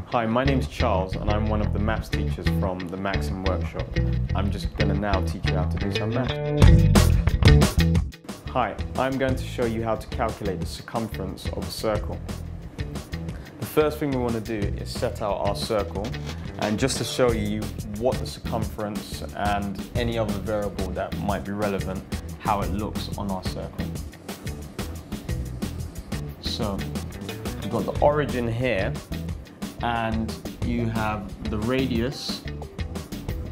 Hi, my name's Charles and I'm one of the maths teachers from the Maxim workshop. I'm just going to now teach you how to do some math. Hi, I'm going to show you how to calculate the circumference of a circle. The first thing we want to do is set out our circle, and just to show you what the circumference and any other variable that might be relevant, how it looks on our circle. So, you've got the origin here, and you have the radius,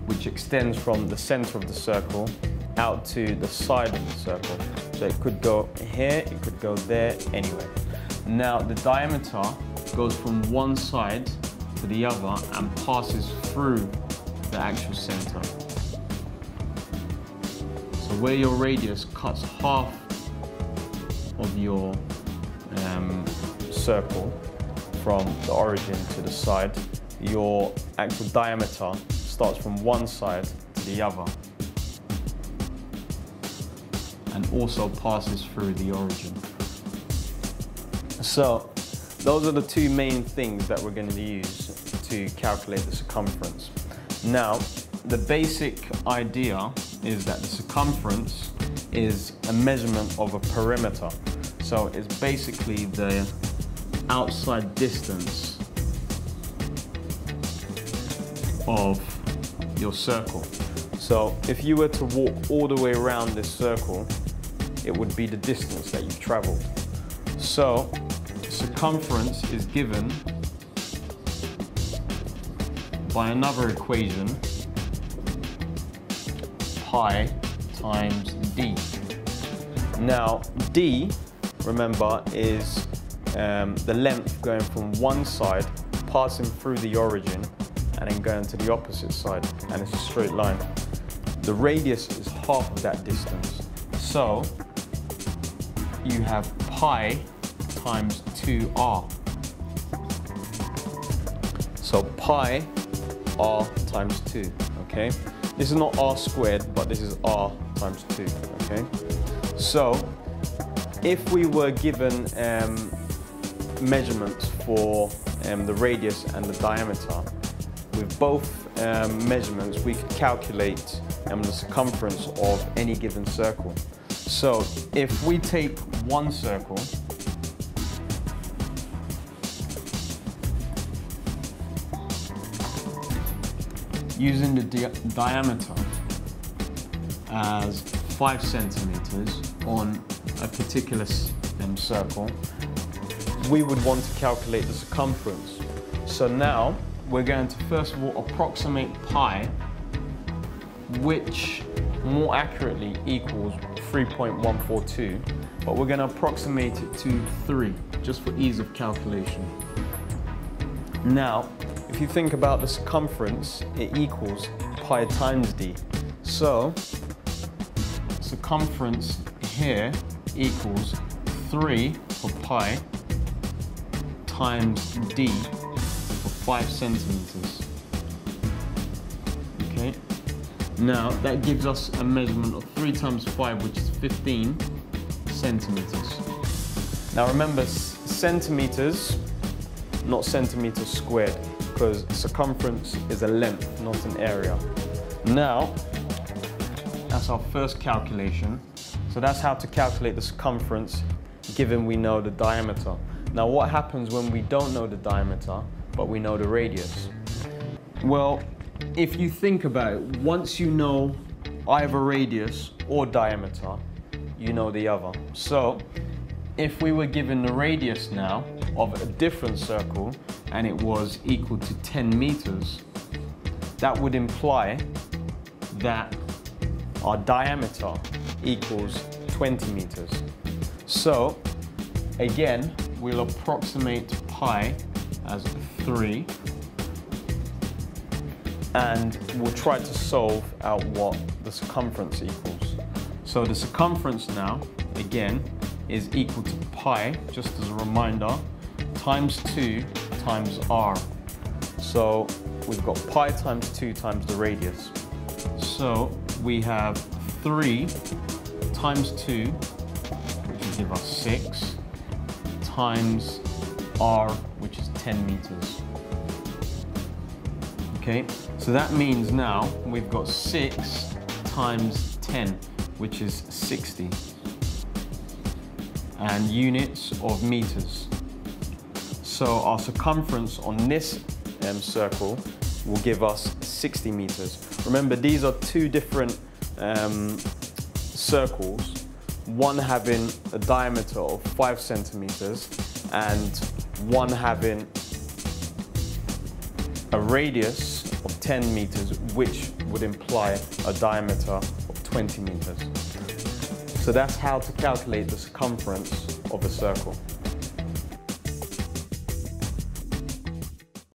which extends from the center of the circle out to the side of the circle. So it could go here, it could go there, anyway. Now the diameter goes from one side to the other and passes through the actual center. So where your radius cuts half of your circle from the origin to the side, your actual diameter starts from one side to the other and also passes through the origin. So those are the two main things that we're going to use to calculate the circumference. Now, the basic idea is that the circumference is a measurement of a perimeter. So it's basically the outside distance of your circle. So if you were to walk all the way around this circle, it would be the distance that you've traveled. So circumference is given by another equation, pi times d. Now d, remember, is the length going from one side, passing through the origin, and then going to the opposite side, and it's a straight line. The radius is half of that distance. So you have pi times 2r. So pi r times 2, okay? This is not r squared, but this is r times 2, okay? So if we were given measurements for the radius and the diameter, with both measurements we could calculate the circumference of any given circle. So if we take one circle, using the diameter as 5 centimeters on a particular circle, we would want to calculate the circumference. So now we're going to first of all approximate pi, which more accurately equals 3.142, but we're going to approximate it to 3 just for ease of calculation. Now if you think about the circumference, it equals pi times d. So circumference here equals 3 for pi times d for 5 centimeters. Okay. Now that gives us a measurement of 3 times 5, which is 15 centimeters. Now remember, centimeters, not centimeters squared, because circumference is a length, not an area. Now, that's our first calculation. So that's how to calculate the circumference, given we know the diameter. Now what happens when we don't know the diameter, but we know the radius? Well, if you think about it, once you know either radius or diameter, you know the other. So if we were given the radius now of a different circle and it was equal to 10 meters, that would imply that our diameter equals 20 meters. So again, we'll approximate pi as 3 and we'll try to solve out what the circumference equals. So the circumference now, again, is equal to pi, just as a reminder, times 2 times r. So we've got pi times 2 times the radius. So we have 3 times 2, which will give us 6, times r, which is 10 meters. Okay, so that means now we've got 6 times 10, which is 60, and units of meters. So our circumference on this circle will give us 60 meters. Remember, these are two different circles, one having a diameter of 5 centimeters and one having a radius of 10 meters, which would imply a diameter of 20 meters. So that's how to calculate the circumference of a circle.